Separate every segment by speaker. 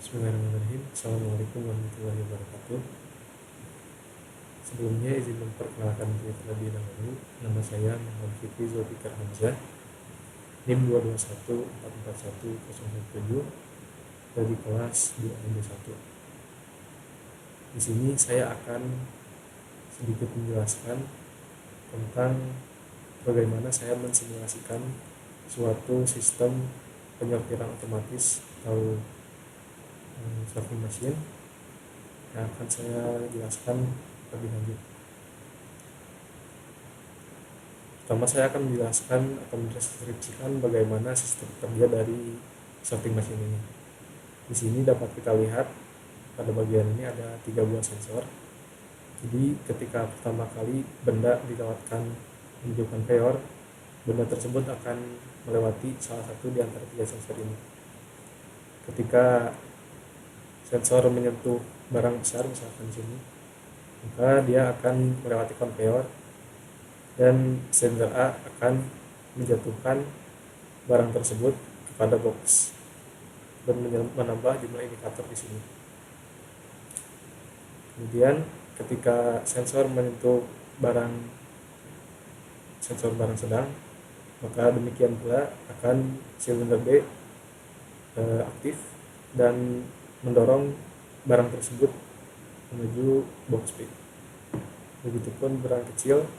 Speaker 1: Bismillahirrahmanirrahim. Assalamualaikum warahmatullahi wabarakatuh. Sebelumnya izin memperkenalkan diri terlebih dahulu. Nama saya Muhammad Fikri Zulfikar Hamzah, NIM 221441017 dari kelas 2MB1. Di sini saya akan sedikit menjelaskan tentang bagaimana saya mensimulasikan suatu sistem penyortiran otomatis atau sorting machine yang akan saya jelaskan lebih lanjut. Pertama saya akan menjelaskan atau mendeskripsikan bagaimana sistem kerja dari sorting machine ini. Di sini dapat kita lihat pada bagian ini ada 3 buah sensor. Jadi ketika pertama kali benda dilewatkan menuju konveyor, benda tersebut akan melewati salah satu di antara 3 sensor ini. Ketika sensor menyentuh barang besar, misalkan di sini, maka dia akan melewati konveyor dan sensor A akan menjatuhkan barang tersebut kepada box dan menambah jumlah indikator di sini. Kemudian ketika sensor menyentuh sensor barang sedang, maka demikian pula akan silinder B aktif dan mendorong barang tersebut menuju box B. Begitupun barang kecil,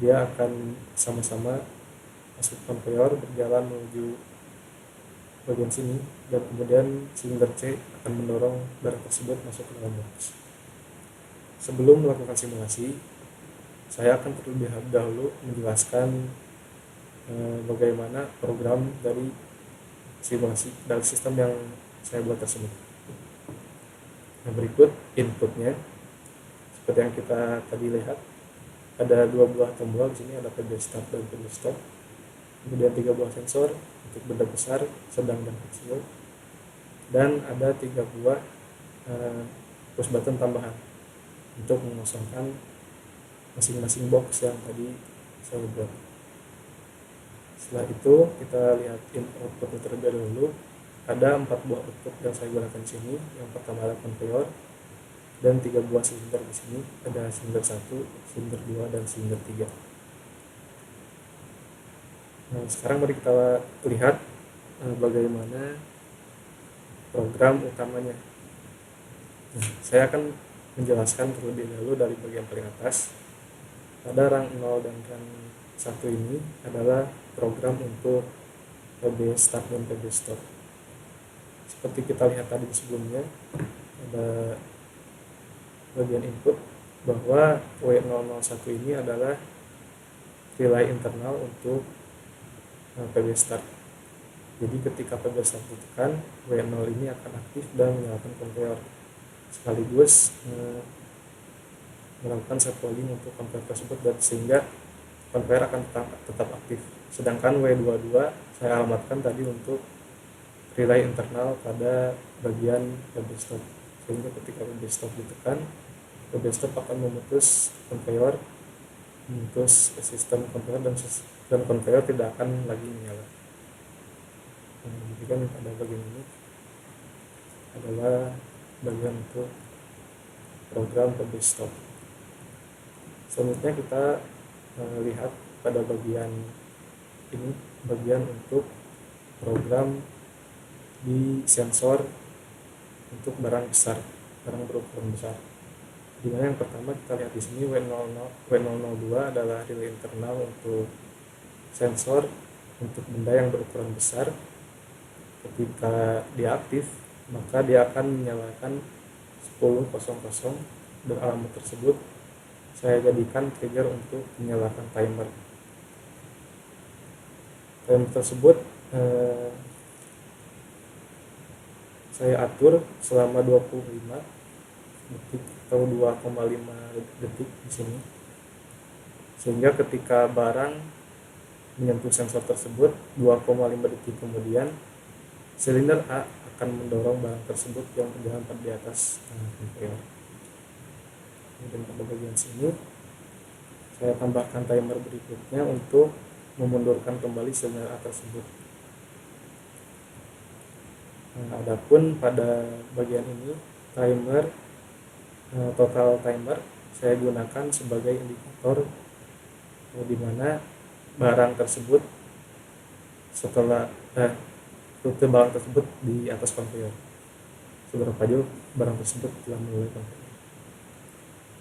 Speaker 1: dia akan sama-sama masuk konveyor berjalan menuju bagian sini, dan kemudian silinder C akan mendorong barang tersebut masuk ke dalam box. Sebelum melakukan simulasi, saya akan terlebih dahulu menjelaskan bagaimana program dari simulasi dari sistem yang saya buat tersebut. Nah, berikut inputnya. Seperti yang kita tadi lihat, ada 2 buah tombol di sini, ada PB start dan PB stop. Kemudian 3 buah sensor untuk benda besar, sedang, dan kecil. Dan ada 3 buah push button tambahan untuk mengosongkan masing-masing box yang tadi saya buat. Setelah itu kita lihat outputnya terlebih dahulu. Ada 4 buah output yang saya gunakan di sini. Yang pertama ada konveyor dan 3 buah silinder di sini. Ada silinder 1, silinder 2, dan silinder 3. Nah, sekarang mari kita lihat bagaimana program utamanya. Nah, saya akan menjelaskan terlebih dahulu dari bagian paling atas. Pada rang 0 dan rang 1 ini adalah program untuk PB start dan PB stop. Seperti kita lihat tadi sebelumnya, ada bagian input bahwa W001 ini adalah relay internal untuk PB start. Jadi ketika PB start ditekan, W0 ini akan aktif dan menyalakan konveyor, sekaligus melakukan shuttling untuk konveyor tersebut, dan sehingga konveyor akan tetap aktif. Sedangkan W22 saya alamatkan tadi untuk relay internal pada bagian PB stop, sehingga ketika PB stop ditekan, PB stop akan memutus konveyor, memutus sistem konveyor, dan konveyor tidak akan lagi menyala. Jadi pada bagian ini adalah bagian untuk program PB stop. Selanjutnya kita lihat pada bagian ini, bagian untuk program di sensor untuk barang besar, barang berukuran besar. Dimana yang pertama kita lihat di sini W002 adalah relay internal untuk sensor untuk benda yang berukuran besar. Ketika dia aktif, maka dia akan menyalakan 10.00, dan alamat tersebut saya jadikan trigger untuk menyalakan timer. Timer tersebut saya atur selama 25 detik atau 2,5 detik di sini, sehingga ketika barang menyentuh sensor tersebut 2,5 detik kemudian, silinder A akan mendorong barang tersebut yang berjalan di atas konveyor. Kemudian pada bagian sini saya tambahkan timer berikutnya untuk memundurkan kembali silinder A tersebut. Nah, adapun pada bagian ini timer, total timer saya gunakan sebagai indikator di mana barang tersebut setelah rute barang tersebut di atas konveyor, seberapa jauh barang tersebut telah melalui konveyor.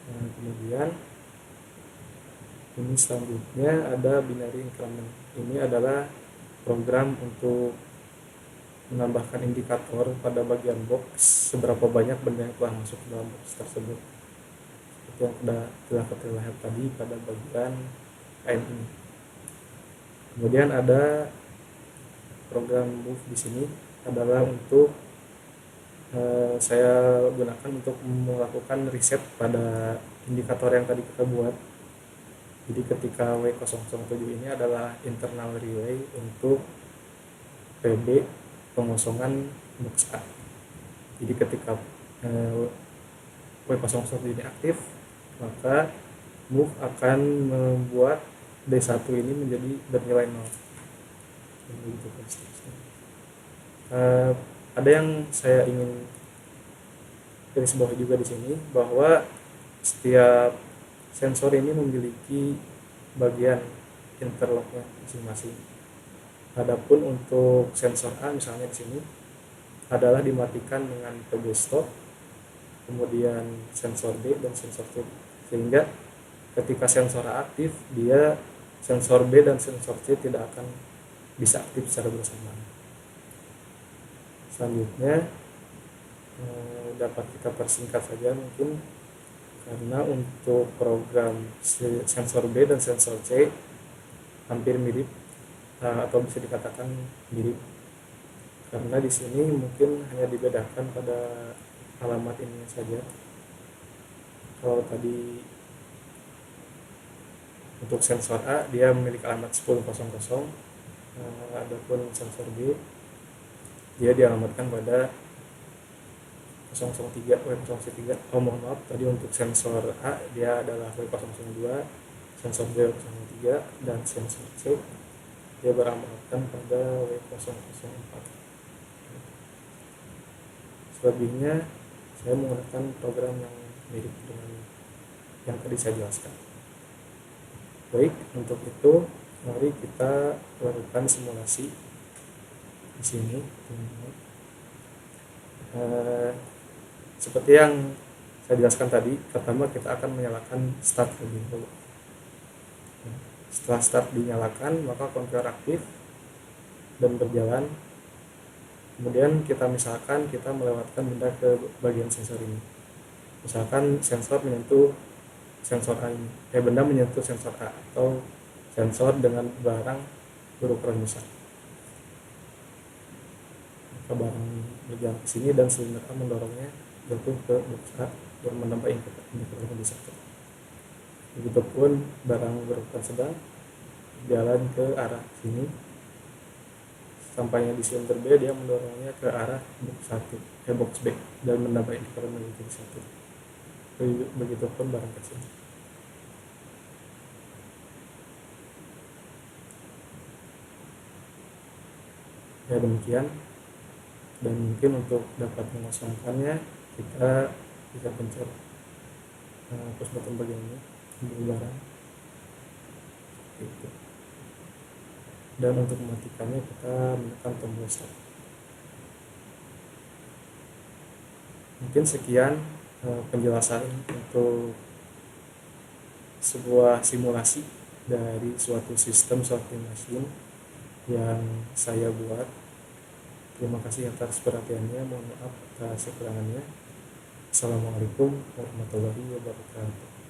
Speaker 1: Nah, kemudian ini selanjutnya ada binary increment. Ini adalah program untuk menambahkan indikator pada bagian box seberapa banyak benda yang telah masuk ke dalam box tersebut, seperti yang telah kita lihat tadi pada bagian kain ini. Kemudian ada program move di sini adalah untuk saya gunakan untuk melakukan reset pada indikator yang tadi kita buat. Jadi ketika W007 ini adalah internal relay untuk PB pengosongan box A. Jadi ketika W001 ini aktif, maka move akan membuat D1 ini menjadi bernilai 0. Begitu kan seterusnya. Ada yang saya ingin garis bawahi juga di sini, bahwa setiap sensor ini memiliki bagian interlocknya masing-masing. Adapun untuk sensor A misalnya di sini adalah dimatikan dengan PB stop, kemudian sensor B dan sensor C, sehingga ketika sensor A aktif, dia sensor B dan sensor C tidak akan bisa aktif secara bersamaan. Selanjutnya dapat kita persingkat saja mungkin, karena untuk program sensor B dan sensor C hampir mirip, atau bisa dikatakan mirip, karena di sini mungkin hanya dibedakan pada alamat ini saja. Kalau tadi untuk sensor A dia memiliki alamat 1000, adapun sensor B dia dialamatkan pada 003 W003. Mohon maaf, tadi untuk sensor A dia adalah W002, sensor B W003, dan sensor C dia beralamatkan pada W004. Selebihnya saya menggunakan program yang mirip dengan yang tadi saya jelaskan. Baik, untuk itu mari kita lakukan simulasi di sini. Seperti yang saya jelaskan tadi, pertama kita akan menyalakan start terlebih dahulu. Setelah start dinyalakan, maka konveyor aktif dan berjalan. Kemudian kita misalkan kita melewatkan benda ke bagian sensor ini. Misalkan sensor menyentuh sensor A ini, benda menyentuh sensor A atau sensor dengan barang berukuran besar. Maka barang berjalan ke sini dan silinder A mendorongnya jatuh ke box A dan menambah indikator lebih satu. Begitupun barang berukuran sedang jalan ke arah sini, sampainya di silinder B dia mendorongnya ke arah box B dan menambah indikator menjadi 1. Begitupun barang kecil. Ya demikian, dan mungkin untuk dapat mengosongkannya kita bisa pencet push button bagian ini ambil barang gitu. Dan untuk mematikannya kita menekan tombol stop. Mungkin sekian penjelasan untuk sebuah simulasi dari suatu sistem sorting machine yang saya buat. Terima kasih atas perhatiannya, mohon maaf atas kekurangannya. Assalamualaikum warahmatullahi wabarakatuh.